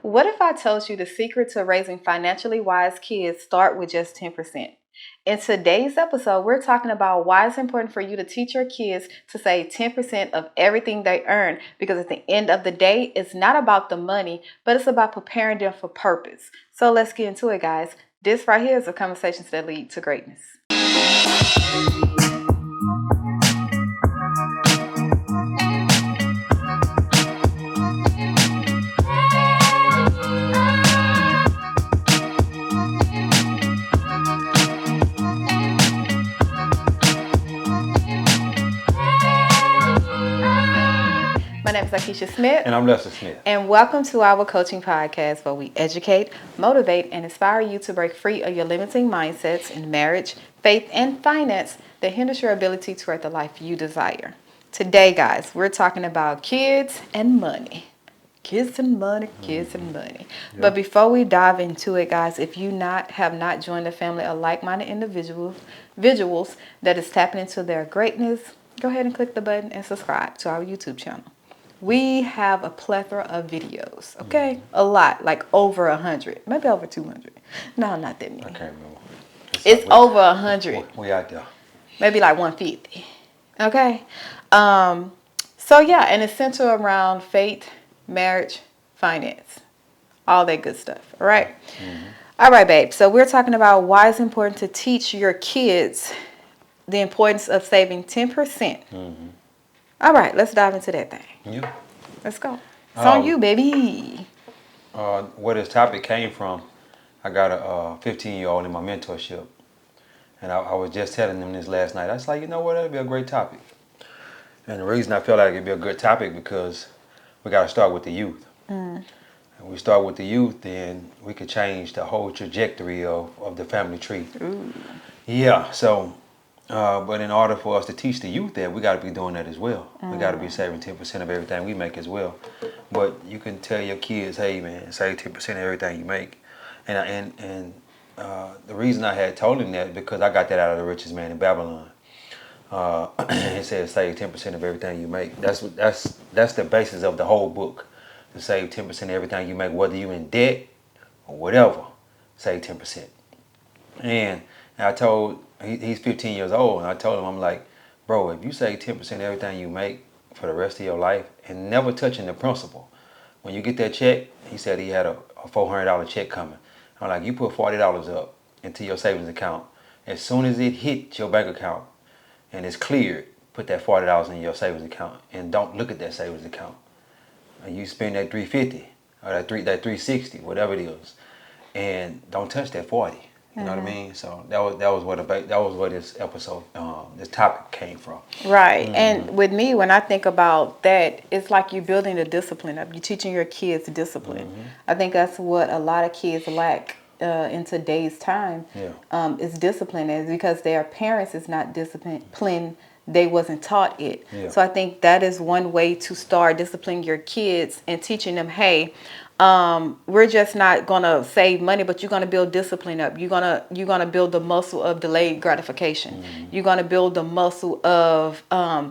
What if I told you the secret to raising financially wise kids start with just 10%? In today's episode, we're talking about why it's important for you to teach your kids to save 10% of everything they earn, because at the end of the day, it's not about the money, but it's about preparing them for purpose. So let's get into it, guys. This right here is the conversations that lead to greatness. My name is Akeisha Smith. And I'm Lester Smith. And welcome to our coaching podcast where we educate, motivate, and inspire you to break free of your limiting mindsets in marriage, faith, and finance that hinders your ability to create the life you desire. Today, guys, we're talking about kids and money. Kids and money, kids and money. Yep. But before we dive into it, guys, if you have not joined the family of like-minded individuals that is tapping into their greatness, go ahead and click the button and subscribe to our YouTube channel. We have a plethora of videos, okay? A lot, like over 100, maybe over 200. No, not that many. I can't remember. It's over 100. We out there. Maybe like 150, okay? So yeah, and it's centered around faith, marriage, finance, all that good stuff, all right? Mm-hmm. All right, babe. So we're talking about why it's important to teach your kids the importance of saving 10%. Mm-hmm. All right, let's dive into that thing. Yeah. Let's go. It's on you, baby. Where this topic came from, I got a 15-year-old in my mentorship. And I was just telling them this last night. I was like, you know what, that'd be a great topic. And the reason I felt like it'd be a good topic because we got to start with the youth. Mm. And we start with the youth, then we could change the whole trajectory of the family tree. Ooh. Yeah, so... but in order for us to teach the youth that, we got to be doing that as well. We got to be saving 10% of everything we make as well. But you can tell your kids, hey man, save 10% of everything you make. And the reason I had told him that because I got that out of The Richest Man in Babylon. It says save 10% of everything you make. That's the basis of the whole book. To save 10% of everything you make, whether you in debt or whatever, save 10%. And I told. He's 15 years old, and I told him, I'm like, bro, if you save 10% of everything you make for the rest of your life and never touching the principal, when you get that check, he said he had a $400 check coming. I'm like, you put $40 up into your savings account. As soon as it hits your bank account and it's cleared, put that $40 in your savings account and don't look at that savings account. And you spend that $350 or that $360, whatever it is, and don't touch that 40. You know what I mean? So that was where this episode, this topic came from. Right. Mm-hmm. And with me, when I think about that, it's like you're building the discipline up. You're teaching your kids discipline. Mm-hmm. I think that's what a lot of kids lack in today's time. Yeah. Is discipline, is because their parents is not disciplined. They wasn't taught it. Yeah. So I think that is one way to start disciplining your kids and teaching them, hey, we're just not gonna save money, but you're gonna build discipline up. You're gonna build the muscle of delayed gratification. Mm-hmm. You're gonna build the muscle of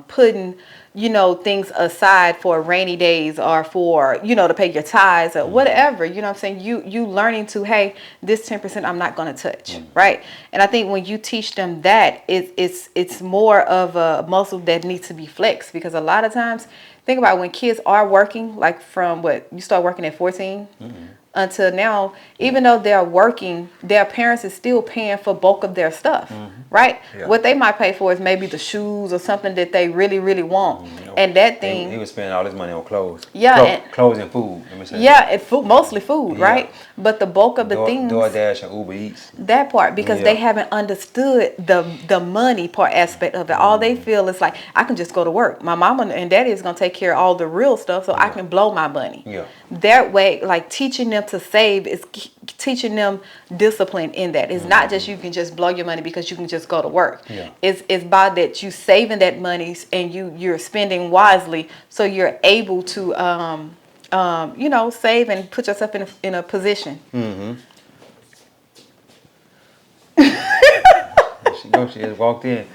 putting, things aside for rainy days or for, to pay your tithes or whatever. You know what I'm saying? You learning to, hey, this 10% I'm not gonna touch, mm-hmm. right? And I think when you teach them that, it's more of a muscle that needs to be flexed, because a lot of times. Think about when kids are working, like from you start working at 14 mm-hmm. until now, even though they're working, their parents is still paying for bulk of their stuff, mm-hmm. right? Yeah. What they might pay for is maybe the shoes or something that they really, really want. Mm-hmm. And that thing... He was spending all his money on clothes. Yeah. Clothes and food. Yeah, and food, mostly food, right? Yeah. But the bulk of the things... DoorDash and Uber Eats. That part, because they haven't understood the money part aspect of it. Mm-hmm. All they feel is like, I can just go to work. My mama and daddy is going to take care of all the real stuff so I can blow my money. Yeah. That way, like teaching them to save is teaching them discipline in that. It's mm-hmm. not just you can just blow your money because you can just go to work. Yeah. It's by that you saving that money and you're spending wisely, so you're able to save and put yourself in a position. Mm-hmm. She just walked in.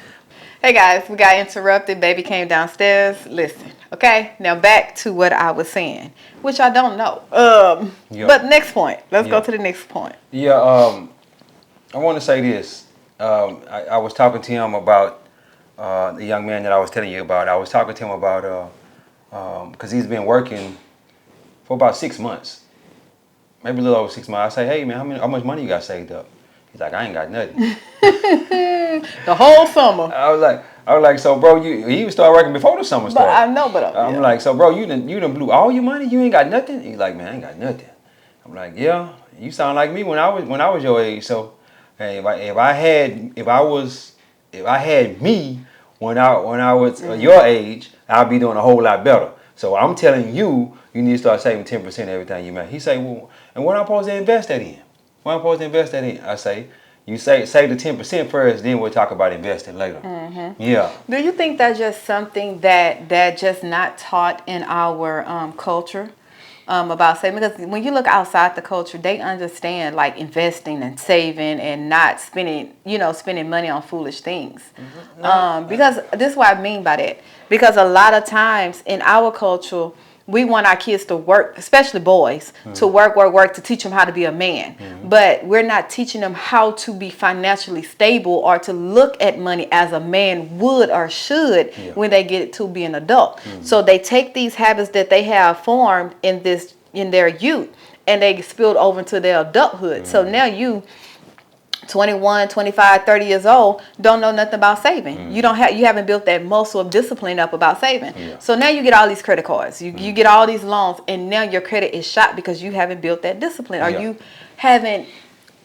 Hey guys, we got interrupted. Baby came downstairs. Listen, okay? Now back to what I was saying, which I don't know. But next point. Let's go to the next point. Yeah, I want to say this. I was talking to him about the young man that I was telling you about. I was talking to him about, because he's been working for about 6 months. Maybe a little over 6 months. I say, hey man, how much money you got saved up? He's like, I ain't got nothing. The whole summer. I was like, so bro, he started working before the summer started. But I know, but I'm like, so bro, you done blew all your money? You ain't got nothing? He's like, man, I ain't got nothing. I'm like, yeah, you sound like me when I was your age. So, hey, if I had me when I was your age, I'd be doing a whole lot better. So I'm telling you, you need to start saving 10% of everything you make. He say, well, and what I'm supposed to invest that in? What I'm supposed to invest that in? I say, you save the 10% first, then we'll talk about investing later. Mm-hmm. Yeah. Do you think that's just something that just not taught in our culture about saving? Because when you look outside the culture, they understand like investing and saving and not spending money on foolish things. Mm-hmm. Because this is what I mean by that. Because a lot of times in our culture, we want our kids to work, especially boys, to work, to teach them how to be a man. Mm-hmm. But we're not teaching them how to be financially stable or to look at money as a man would or should when they get to be an adult. Mm-hmm. So they take these habits that they have formed in their youth and they spilled over into their adulthood. Mm-hmm. So now you 21, 25, 30 years old, don't know nothing about saving. Mm. You haven't built that muscle of discipline up about saving. Yeah. So now you get all these credit cards. You get all these loans, and now your credit is shot because you haven't built that discipline or you haven't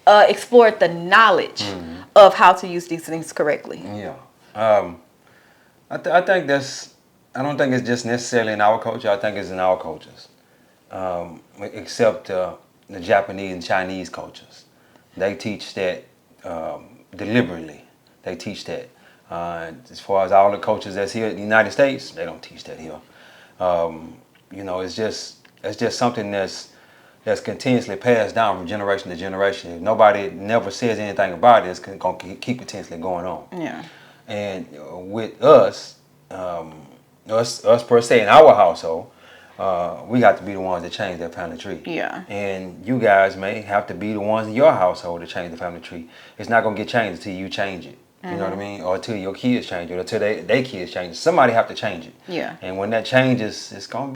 explored the knowledge of how to use these things correctly. Yeah. I think I don't think it's just necessarily in our culture. I think it's in all cultures, except the Japanese and Chinese cultures. They teach that deliberately. They teach that. As far as all the cultures that's here in the United States, they don't teach that here. It's just something that's continuously passed down from generation to generation. If nobody never says anything about it, it's going to keep continuously going on. Yeah. And with us per se in our household, we got to be the ones that change that family tree. Yeah. And you guys may have to be the ones in your household to change the family tree. It's not going to get changed until you change it. You know what I mean? Or until your kids change it, or until their kids change it. Somebody have to change it. Yeah. And when that changes, I'm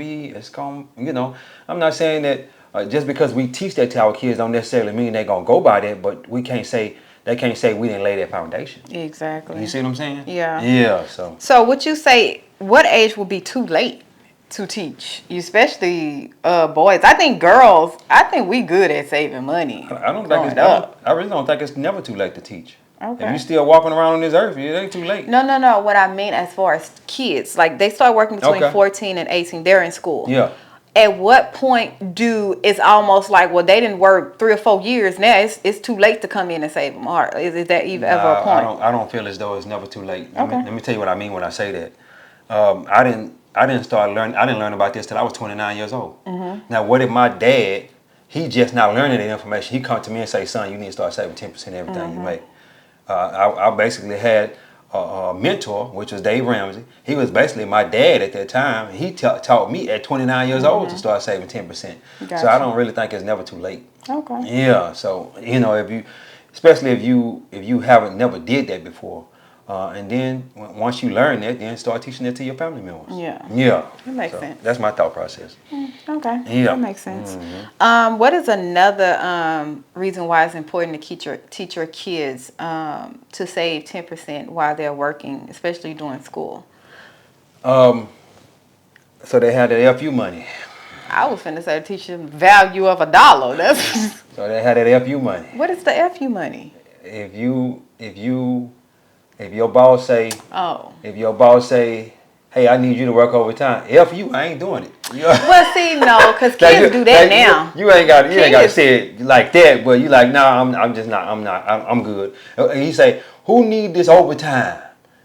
not saying that just because we teach that to our kids don't necessarily mean they're going to go by that, but they can't say we didn't lay that foundation. Exactly. You see what I'm saying? Yeah. Yeah. So would you say, what age would be too late to teach, especially boys? I think girls, we good at saving money. I really don't think it's never too late to teach. Okay. If you're still walking around on this earth, it ain't too late. No. What I mean as far as kids, like they start working between 14 and 18, they're in school. Yeah. At what point it's almost like, well, they didn't work 3 or 4 years, now it's too late to come in and save them? Or is that ever a point? I don't feel as though it's never too late. Okay. Let me tell you what I mean when I say that. I didn't learn about this till I was 29 years old. Mm-hmm. Now, what if my dad, he just not learning the information, he come to me and say, son, you need to start saving 10% of everything you make. I basically had a mentor, which was Dave Ramsey. He was basically my dad at that time. He taught me at 29 years old to start saving 10%. Gotcha. So I don't really think it's never too late. Okay. Yeah. So especially if you haven't never did that before, and then once you learn that, then start teaching it to your family members. Yeah. Yeah. That makes sense. That's my thought process. Okay. Yeah. That makes sense. Mm-hmm. What is another reason why it's important to teach your kids to save 10% while they're working, especially during school? So they had that FU money. I was finna say teach them value of $1. That's so they had that FU money. What is the FU money? If your boss say, hey, I need you to work overtime, I ain't doing it. Well, see, no, because kids do that now. You ain't got to say it like that, but you like, I'm good. And he say, who need this overtime?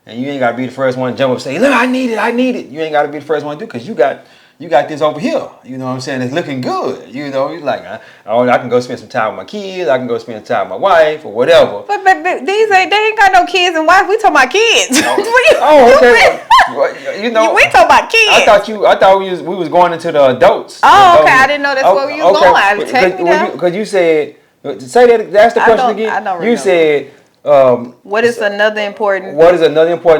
And you ain't got to be the first one to jump up and say, look, I need it. You ain't got to be the first one to do, because you got you got this over here. You know what I'm saying? It's looking good. You know, he's like, I can go spend some time with my kids. I can go spend time with my wife or whatever. But they ain't got no kids and wife. We talking about kids. Okay. You know, we talking about kids. I thought we was going into the adults. Oh, okay. I didn't know that's where we was going. Take me down. Because you said, say that. That's the question again. I don't remember. You said. What is another important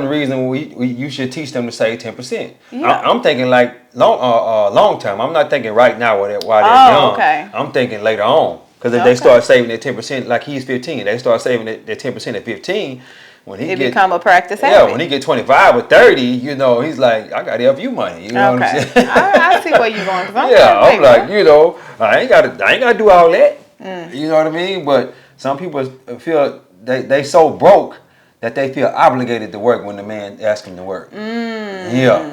reason you should teach them to save 10%? Yeah. I'm thinking like long term. I'm not thinking right now while they're young. Okay. I'm thinking later on, because if they start saving their 10%, like he's 15, they start saving their 10% at 15. When he become a practice habit. Yeah, when he get 25 or 30, you know, he's like, I got to help you money. You know what I'm saying? I see where you're going. I'm like, you know, I ain't got to do all that. You know what I mean? But some people feel they so broke that they feel obligated to work when the man asks them to work. Yeah.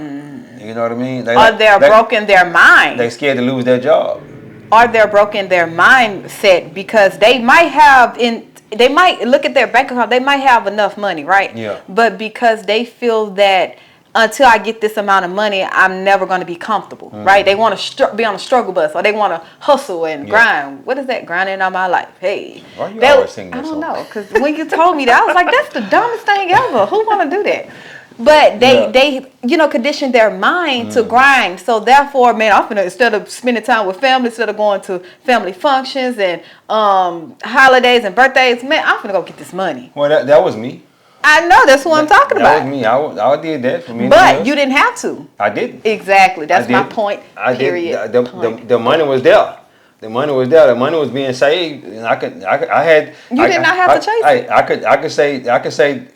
You know what I mean? They're broke in their mind. They scared to lose their job. Or they're broke in their mindset because they might look at their bank account, they might have enough money, right? Yeah. But because they feel that until I get this amount of money, I'm never going to be comfortable, right? They want to be on a struggle bus, or they want to hustle and grind. What is that? Grinding all my life. Hey. Why you always sing that song? I don't know, because when you told me that, I was like, that's the dumbest thing ever. Who want to do that? But they condition their mind to grind. So therefore, man, I'm finna, instead of spending time with family, instead of going to family functions and holidays and birthdays, man, I'm finna go get this money. Well, that was me. I know, that's what I'm talking about. That was me. I did that for me. But you didn't have to. I didn't. Exactly. That's my point. Period. The money was there. The money was there. The money was being saved, and I had. You did not have to chase it. I could say.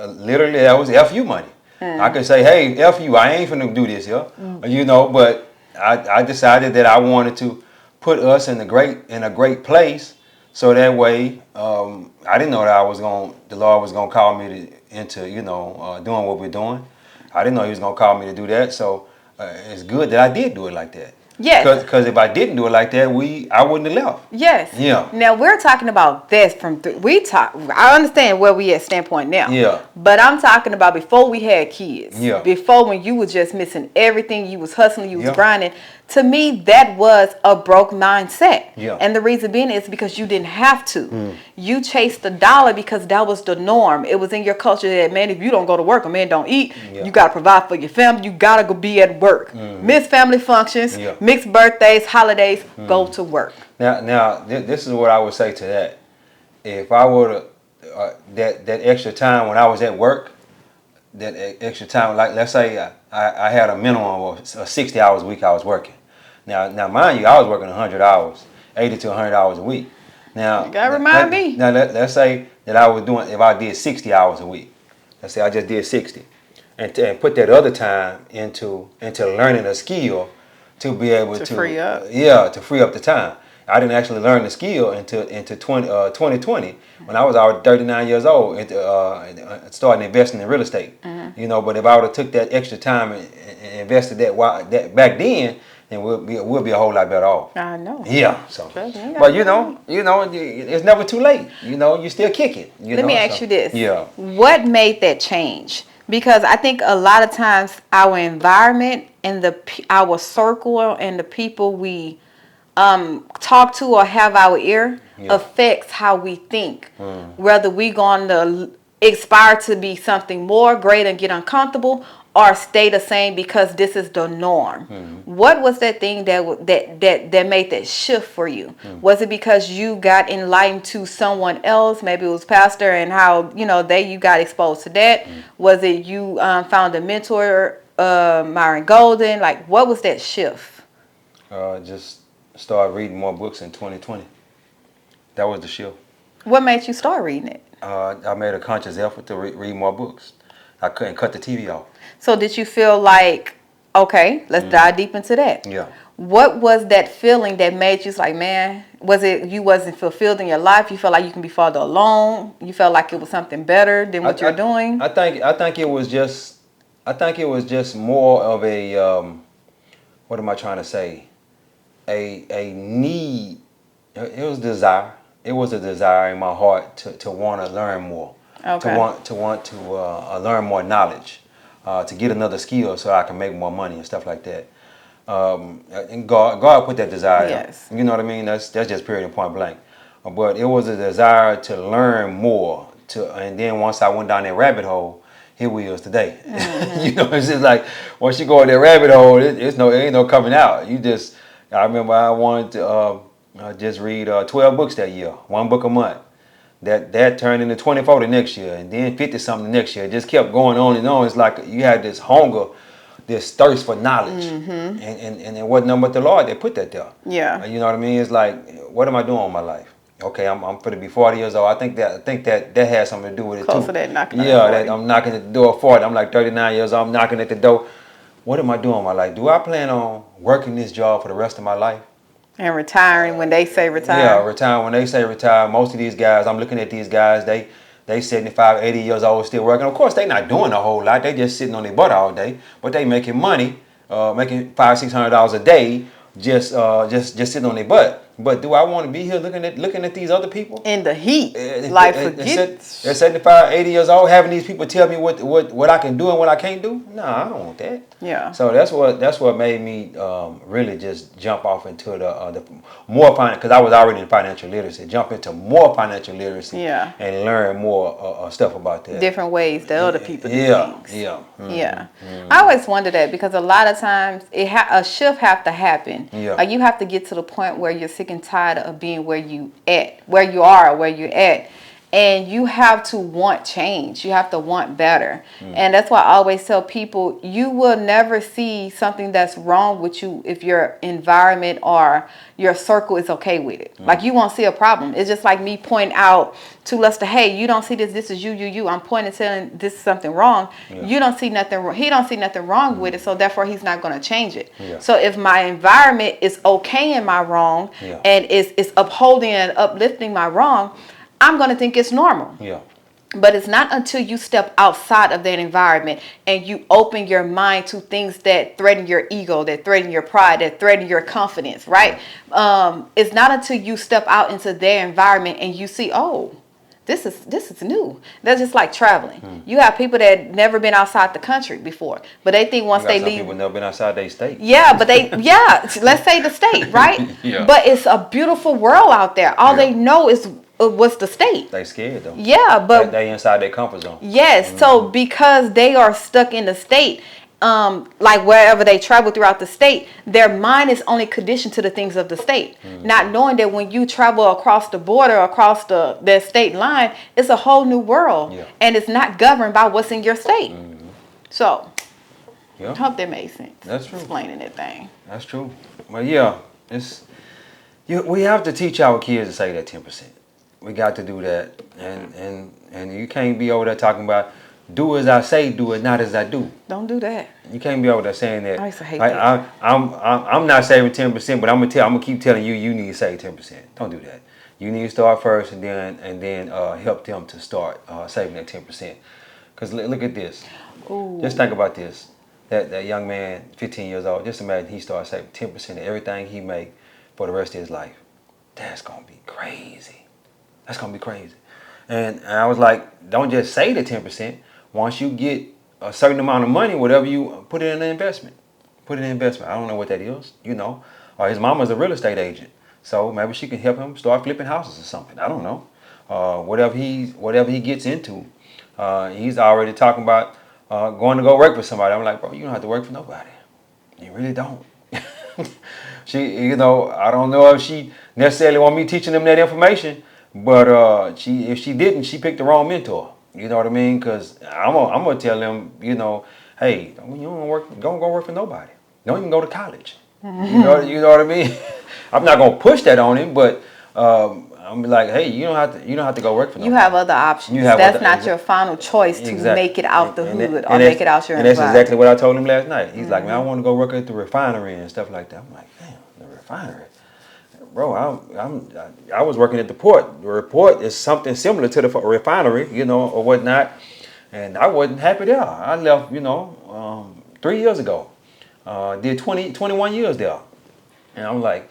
Literally, that was F you money. I could say, hey, F you, I ain't finna do this here. You know, but I decided that I wanted to put us in a great place, so that way, I didn't know that the Lord was gonna call me into doing what we're doing. I didn't know He was gonna call me to do that. So it's good that I did do it like that. Yes. Because if I didn't do it like that, I wouldn't have left. Yes. Yeah. Now we're talking about this I understand where we at standpoint now. Yeah. But I'm talking about before we had kids. Yeah. Before, when you was just missing everything, you was hustling, you was grinding. To me, that was a broke mindset. Yeah. And the reason being is because you didn't have to. You chased the dollar because that was the norm. It was in your culture that, man, if you don't go to work, a man don't eat. Yeah. You got to provide for your family. You got to go be at work. Miss family functions, mixed birthdays, holidays, go to work. Now, this is what I would say to that. If I were to, that extra time when I was at work, that extra time, like let's say I had a minimum of 60 hours a week I was working. Now mind you, I was working 100 hours, 80 to 100 hours a week. Now, you gotta remind me. Now let's say that I was doing, if I did 60 hours a week, let's say I just did 60, and put that other time into learning a skill to be able to free up. Yeah, to free up the time. I didn't actually learn the skill into 2020 when I was already 39 years old, starting investing in real estate. You know, but if I would have took that extra time and invested that back then we'll be a whole lot better off. I know. Yeah. So, but you know, it's never too late. You know, you're still kicking. Let me ask you this. Yeah. What made that change? Because I think a lot of times our environment and our circle and the people we talk to or have our ear affects how we think. Whether we going to aspire to be something more great and get uncomfortable, or stay the same because this is the norm. What was that thing that made that shift for you? Was it because you got enlightened to someone else? Maybe it was pastor and how you got exposed to that. Was it you found a mentor, Myron Golden? Like, what was that shift? Just started reading more books in 2020. That was the shift. What made you start reading it? I made a conscious effort to read more books. I couldn't cut the TV off. So did you feel like, okay, let's dive deep into that? Yeah. What was that feeling that made you like, man, was it you wasn't fulfilled in your life? You felt like you can be farther along? You felt like it was something better than what you're doing? I think it was just more of a what am I trying to say? A need. It was desire. It was a desire in my heart to want to learn more. Okay. To want to learn more knowledge. to get another skill so I can make more money and stuff like that. And God put that desire. Yes. You know what I mean? That's just period and point blank. But it was a desire to learn more. And then once I went down that rabbit hole, here we is today. You know, it's just like once you go in that rabbit hole, it ain't no coming out. I remember I wanted to just read 12 books that year, 1 book a month. That turned into 24 the next year, and then 50 something the next year. It just kept going on and on. It's like you had this hunger, this thirst for knowledge, and it wasn't nothing but the Lord that put that there. Yeah. You know what I mean? It's like, what am I doing with my life? Okay, I'm going to be 40 years old. I think that has something to do with it Close too. to that knocking on That I'm knocking at the door of 40. I'm like 39 years old. I'm knocking at the door. What am I doing with my life? Do I plan on working this job for the rest of my life? And retiring when they say retire. Yeah, retire when they say retire. Most of these guys, I'm looking at these guys, they 75, 80 years old still working. Of course, they not doing a whole lot. They just sitting on their butt all day. But they making money, making $500-600 a day, just sitting on their butt. But do I want to be here looking at these other people? In the heat. Forget. They're 75, 80 years old, having these people tell me what I can do and what I can't do? No, I don't want that. Yeah. So that's what made me really just jump off into the more finance, because I was already in financial literacy. Jump into more financial literacy. Yeah. And learn more stuff about that. Different ways that other people do things. Yeah. Mm-hmm. Yeah. I always wonder that, because a lot of times a shift have to happen. Yeah. Like you have to get to the point where you're sick and tired of being where you're at. And you have to want change. You have to want better. And that's why I always tell people, you will never see something that's wrong with you if your environment or your circle is okay with it. Like you won't see a problem. It's just like me pointing out to Lester, hey, you don't see this is you. I'm pointing telling this is something wrong. Yeah. You don't see nothing wrong. He don't see nothing wrong with it, so therefore he's not going to change it. Yeah. So if my environment is okay in my wrong and is upholding and uplifting my wrong, I'm going to think it's normal. Yeah. But it's not until you step outside of that environment and you open your mind to things that threaten your ego, that threaten your pride, that threaten your confidence, right? It's not until you step out into their environment and you see, oh, this is new. That's just like traveling. You have people that never been outside the country before, but they think once they leave, people never been outside their state. Yeah, but let's say the state, right? Yeah. But it's a beautiful world out there. All they know is what's the state. They scared though. Yeah, but they inside their comfort zone. Yes, so because they are stuck in the state, like wherever they travel throughout the state, their mind is only conditioned to the things of the state, not knowing that when you travel across the border, across the state line, it's a whole new world, and it's not governed by what's in your state. So, I hope that made sense. That's true. Explaining that thing. That's true. Well, yeah, we have to teach our kids to say that 10%. We got to do that, and you can't be over there talking about do as I say, do it not as I do. Don't do that. You can't be over there saying that. I used to hate that. I'm not saving 10%, but I'm gonna keep telling you need to save 10%. Don't do that. You need to start first, and then help them to start saving that 10%. Because look at this. Ooh. Just think about this. That young man, 15 years old. Just imagine he starts saving 10% of everything he make for the rest of his life. That's gonna be crazy. That's gonna be crazy. And I was like, don't just say the 10%. Once you get a certain amount of money, whatever you put it in an investment. Put it in investment. I don't know what that is, Or his mama's a real estate agent. So maybe she can help him start flipping houses or something. I don't know. Whatever he gets into, he's already talking about going to go work for somebody. I'm like, bro, you don't have to work for nobody. You really don't. I don't know if she necessarily want me teaching them that information. But if she didn't, she picked the wrong mentor. You know what I mean? Because I'm gonna tell them, hey, you don't go work for nobody. Don't even go to college. You know what I mean? I'm not gonna push that on him, but I'm like, hey, you don't have to go work for nobody. You have other options. That's not your final choice to make it out the hood or make it out your environment. And that's exactly what I told him last night. He's like, man, I want to go work at the refinery and stuff like that. I'm like, damn, the refinery. Bro, I was working at the port. The port is something similar to the refinery, or whatnot. And I wasn't happy there. I left, 3 years ago. Did 21 years there. And I'm like,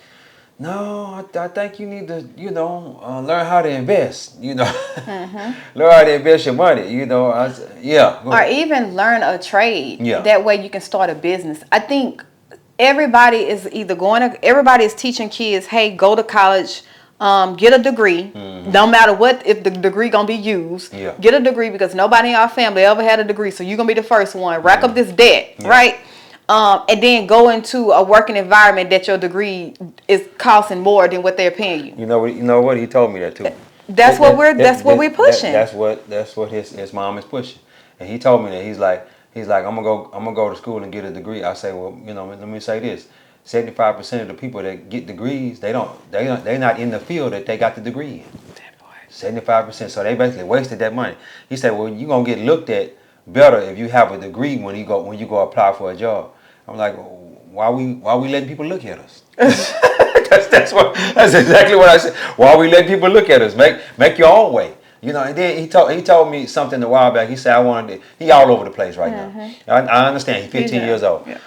no, I think you need to, learn how to invest, learn how to invest your money, yeah. Go Or ahead. even learn a trade. Yeah. That way you can start a business. I think everybody is everybody is teaching kids, hey, go to college, get a degree. No matter what, if the degree gonna be used, Yeah. get a degree, because nobody in our family ever had a degree, so you're gonna be the first one. Rack up this debt, Yeah. right? And then go into a working environment that your degree is costing more than what they're paying you. You know what? He told me that too. That's what we're pushing. That's what his mom is pushing, and he told me that he's like I'm gonna go to school and get a degree. I say, well, let me say this: 75% of the people that get degrees, they're not in the field that they got the degree in. 75%. So they basically wasted that money. He said, well, you're gonna get looked at better if you have a degree when you go apply for a job. I'm like, why we letting people look at us? That's exactly what I said. Why we let people look at us? Make your own way. And then he told me something a while back. He said he all over the place right now. I understand he's 15 years old. Yeah.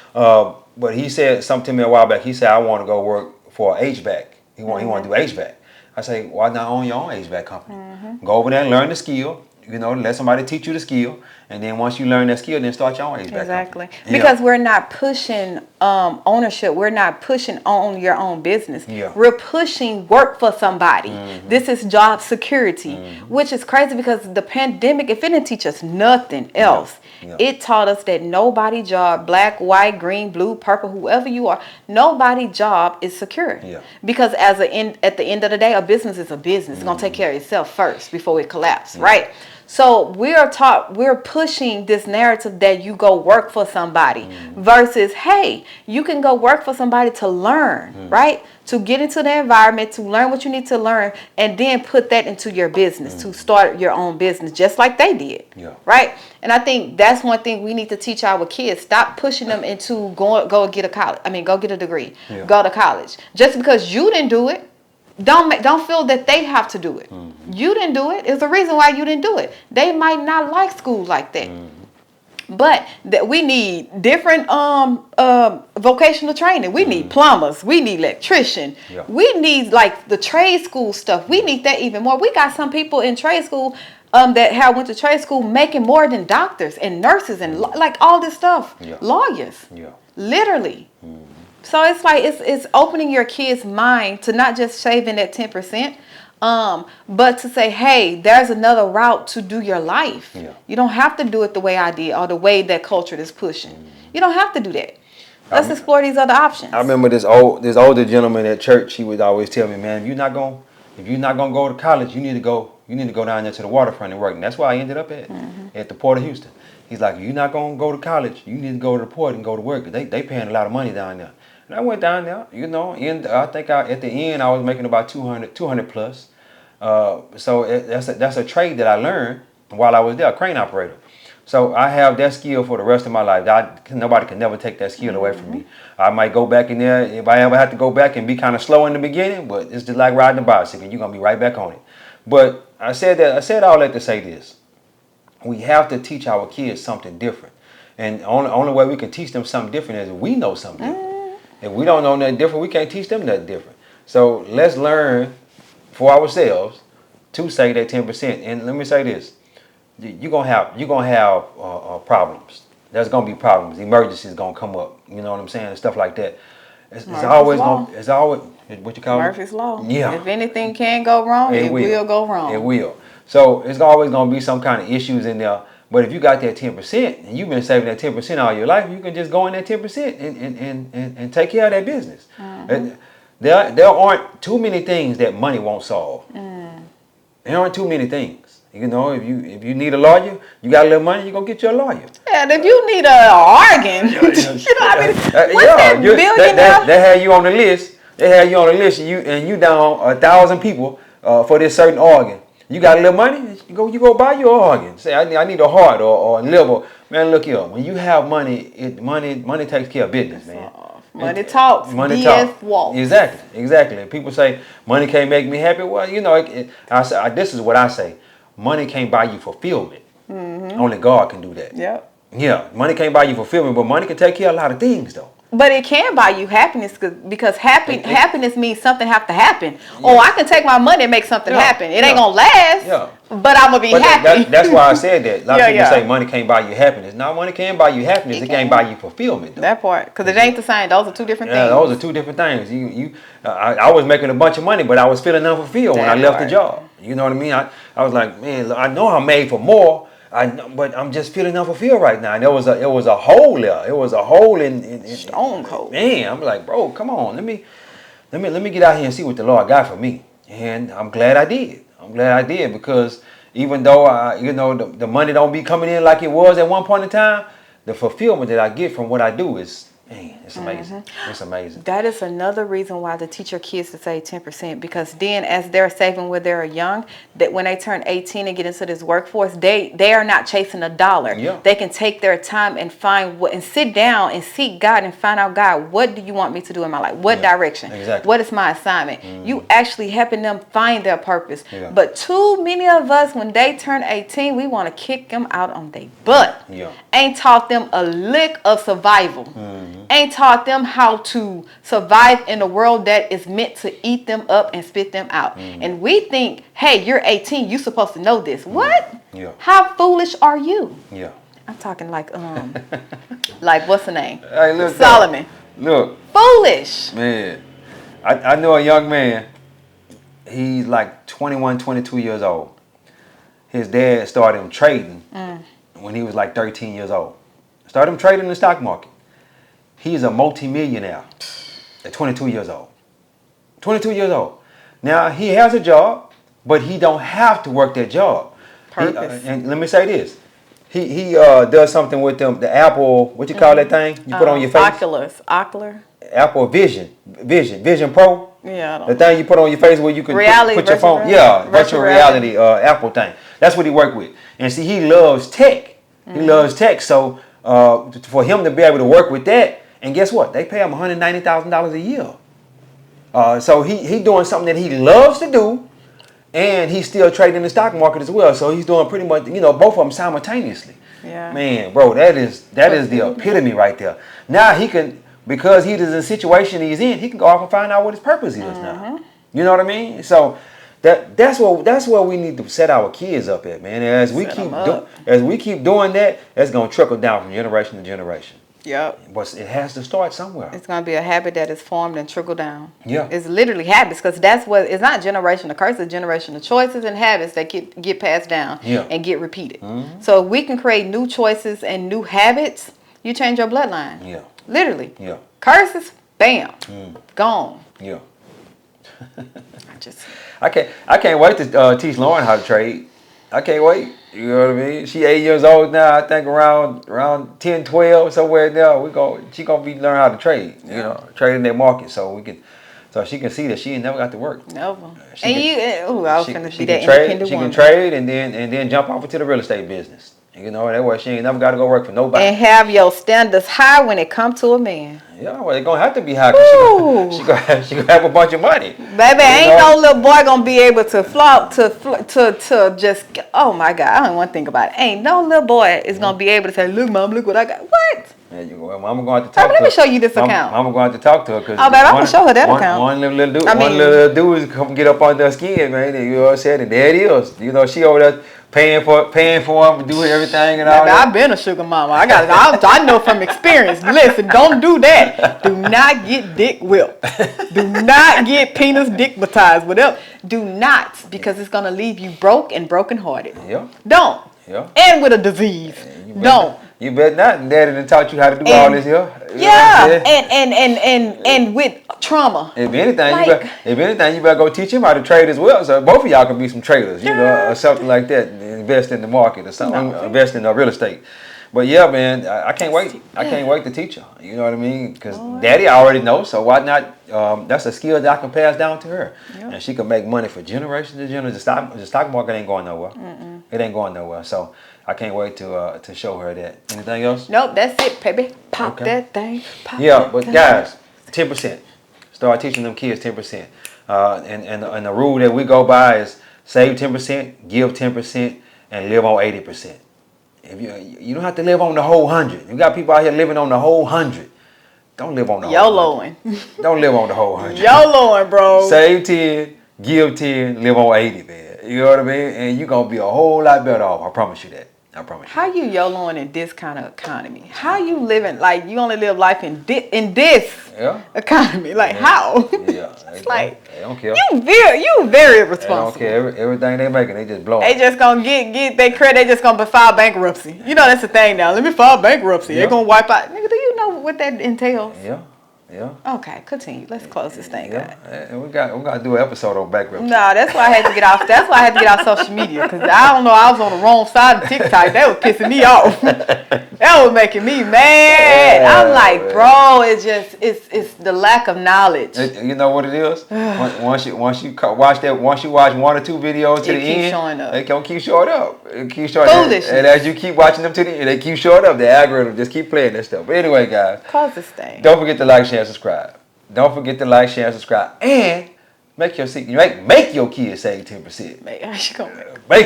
But he said something to me a while back. He said, I want to go work for HVAC. He want to do HVAC. I say, why not own your own HVAC company? Go over there and learn the skill. Let somebody teach you the skill, and then once you learn that skill, then start your own HVAC Exactly. company. Because we're not pushing ownership. We're not pushing own your own business. Yeah. We're pushing work for somebody. This is job security, which is crazy because the pandemic, if it didn't teach us nothing else, it taught us that nobody job, black, white, green, blue, purple, whoever you are, nobody job is secure. Yeah. Because at the end of the day, a business is a business. It's going to take care of itself first before it collapses, right? So we're pushing this narrative that you go work for somebody versus, hey, you can go work for somebody to learn, right? To get into the environment, to learn what you need to learn, and then put that into your business, to start your own business, just like they did, right? And I think that's one thing we need to teach our kids. Stop pushing them into go get a degree, go to college. Just because you didn't do it, don't feel that they have to do it. You didn't do it. It's the reason why you didn't do it. They might not like school like that. But we need different vocational training. We need plumbers. We need electrician. Yeah. We need like the trade school stuff. We need that even more. We got some people in trade school that have went to trade school making more than doctors and nurses and like all this stuff. Lawyers. Literally. So it's like it's opening your kid's mind to not just saving that 10%, but to say, hey, there's another route to do your life. You don't have to do it the way I did or the way that culture is pushing. You don't have to do that. Let's explore these other options. I remember this older gentleman at church. He would always tell me, man, if you're not gonna go to college, you need to go down there to the waterfront and work. And that's where I ended up at the Port of Houston. He's like, if you're not gonna go to college, you need to go to the port and go to work. They paying a lot of money down there. And I went down there, and I think at the end I was making about 200 plus. So that's a trade that I learned while I was there, a crane operator. So I have that skill for the rest of my life. Nobody can never take that skill away from me. I might go back in there if I ever have to go back and be kind of slow in the beginning, but it's just like riding a bicycle. You're gonna be right back on it. But I said all that to say this: we have to teach our kids something different, and the only way we can teach them something different is if we know something different. If we don't know nothing different, we can't teach them nothing different. So let's learn for ourselves to say that 10%. And let me say this: you're gonna have problems. There's gonna be problems. Emergencies gonna come up. You know what I'm saying? And stuff like that. It's always what you call Murphy's Law. Yeah. If anything can go wrong, it will go wrong. It will. So it's always gonna be some kind of issues in there. But if you got that 10% and you've been saving that 10% all your life, you can just go in that 10% and take care of that business. There aren't too many things that money won't solve. There aren't too many things. If you need a lawyer, you got a little money, you're going to get you a lawyer. And if you need an organ, what's that $1 billion? They had you on the list. And you down 1,000 people for this certain organ. You got a little money, you go buy your organ. Say, I need a heart or a liver. Man, look here. When you have money, money takes care of business, man. Money talks. Money talks. Walks. Exactly. People say money can't make me happy. Well, this is what I say. Money can't buy you fulfillment. Only God can do that. Yep. Yeah, money can't buy you fulfillment, but money can take care of a lot of things, though. But it can buy you happiness because happiness means something have to happen. Yeah. Oh, I can take my money and make something happen. It ain't gonna last. Yeah. But I'm gonna be happy. That's why I said that. A lot of people say money can't buy you happiness. No, money can buy you happiness. It can't buy you fulfillment. Though. That part, because it ain't the same. Those are two different things. Those are two different things. I was making a bunch of money, but I was feeling unfulfilled when I left the job. You know what I mean? I was like, man, I know I'm made for more. But I'm just feeling unfulfilled right now. And it was a hole there. It was a hole in stone cold. Man, I'm like, bro, come on, let me get out here and see what the Lord got for me. And I'm glad I did. Because even though the money don't be coming in like it was at one point in time, the fulfillment that I get from what I do is, man, it's amazing. It's amazing. That is another reason why to teach your kids to save 10%, because then as they're saving when they're young, that when they turn 18 and get into this workforce, they are not chasing a dollar. Yeah. They can take their time and find and sit down and seek God and find out, God, what do you want me to do in my life? What direction? Exactly. What is my assignment? You actually helping them find their purpose. Yeah. But too many of us, when they turn 18, we want to kick them out on their butt. Yeah. Ain't taught them a lick of survival. Ain't taught them how to survive in a world that is meant to eat them up and spit them out. And we think, hey, you're 18, you're supposed to know this. What? Yeah. How foolish are you? Yeah. I'm talking like what's the name? Hey, look, Solomon. Look. Foolish. Man, I know a young man. He's like 21, 22 years old. His dad started him trading when he was like 13 years old. Started him trading in the stock market. He's a multimillionaire at 22 years old. 22 years old. Now, he has a job, but he don't have to work that job. Purpose. And let me say this. He does something with them, the Apple, what you call that thing? You put on your face? Ocular. Apple Vision Pro. Yeah, I don't the thing you put on your face where you can put your phone. Reality. Yeah, virtual reality Apple thing. That's what he worked with. And see, he loves tech. He loves tech. So for him to be able to work with that, and guess what? They pay him $190,000 a year. So he doing something that he loves to do, and he's still trading the stock market as well. So he's doing pretty much, both of them simultaneously. Yeah. Man, bro, that is the epitome right there. Now he can, because he is in the situation he's in, he can go off and find out what his purpose is now. You know what I mean? So that's where we need to set our kids up at, man. As we keep doing that, that's gonna trickle down from generation to generation. Yep. But it has to start somewhere. It's going to be a habit that is formed and trickle down. Yeah. It's literally habits, because that's what, it's not generational curse, it's generational choices and habits that get passed down and get repeated. So if we can create new choices and new habits, you change your bloodline. Yeah. Literally. Yeah. Curses, bam, gone. Yeah. I can't wait to teach Lauren how to trade. I can't wait. You know what I mean? She 8 years old now. I think around 10, 12, somewhere there. She gonna be learning how to trade. Trading that market, so she can see that she ain't never got to work. Never. I was gonna be that independent woman. She can trade and then jump off into the real estate business. That way she ain't never got to go work for nobody. And have your standards high when it comes to a man. Yeah, well, they're going to have to be high because she gonna have a bunch of money. Baby, ain't no little boy going to be able to flop to just, oh my God, I don't want to think about it. Ain't no little boy is going to be able to say, look, Mom, look what I got. What? Yeah, Mama going to talk to her. Let me show you this account. Mama going to talk to her. Oh, baby, I'm going to show her that account. One little dude is come get up on their skin, man. You know what I'm saying? And there it is. She over there paying for him to do everything and all that. I've been a sugar mama. I know from experience. Listen, don't do that. Do not get dick whipped. Do not get penis dickmatized. Whatever. Do not, because it's gonna leave you broke and brokenhearted. Yeah. Don't. Yeah. And with a disease. Don't. You bet not. Daddy done taught you how to do all this here. Yeah. And with trauma. If anything, you better go teach him how to trade as well. So both of y'all can be some traders, or something like that. Invest in the market or something. Invest in real estate. But yeah, man, I can't wait. I can't wait to teach her. You know what I mean? Because Daddy already knows. So why not? That's a skill that I can pass down to her, and she can make money for generation to generation. The stock market ain't going nowhere. It ain't going nowhere. So I can't wait to show her that. Anything else? Nope, that's it, baby. Pop that thing. But guys, 10%. Start teaching them kids 10%. And the rule that we go by is save 10%, give 10%, and live on 80%. If you don't have to live on the whole 100. You got people out here living on the whole 100. don't live on the whole YOLOing. 100. Don't live on the whole 100. YOLOing, bro. Save 10, give 10, live on 80, man. You know what I mean? And you're going to be a whole lot better off. I promise you that. I promise you. How you YOLOing in this kind of economy? How you living, like, you only live life in this economy? Like, how? Yeah. It's like, they don't care. You very irresponsible. They don't care. Everything they making, they just blowing. They just gonna get their credit. They just gonna file bankruptcy. You know that's the thing now. Let me file bankruptcy. They're gonna wipe out. Nigga, do you know what that entails? Yeah. Okay, continue. Let's close this thing out. And we got to do an episode on bankruptcy. No, that's why I had to get off. That's why I had to get off social media, because I don't know. I was on the wrong side of TikTok. That was pissing me off. That was making me mad. I'm like, bro, it's the lack of knowledge. You know what it is? Once you watch one or two videos to the end, showing up. they gonna keep showing up. It keep showing up. Foolishness. And as you keep watching them to the end, they keep showing up. The algorithm just keep playing that stuff. But anyway, guys, Close this thing. don't forget to like, share, and subscribe. Don't forget to like, share, and subscribe, and make your kids save 10%. Make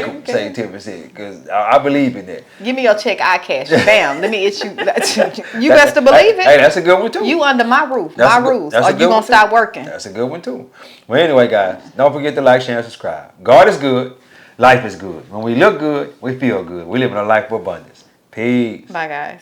them save 10%, because I believe in that. Give me your check, I cash. Bam. Let me issue. You best to believe it. Hey, that's a good one too. You under my roof, my rules, or you gonna start working. That's a good one too. Well, anyway, guys, don't forget to like, share, and subscribe. God is good. Life is good. When we look good, we feel good. We live in a life of abundance. Peace. Bye, guys.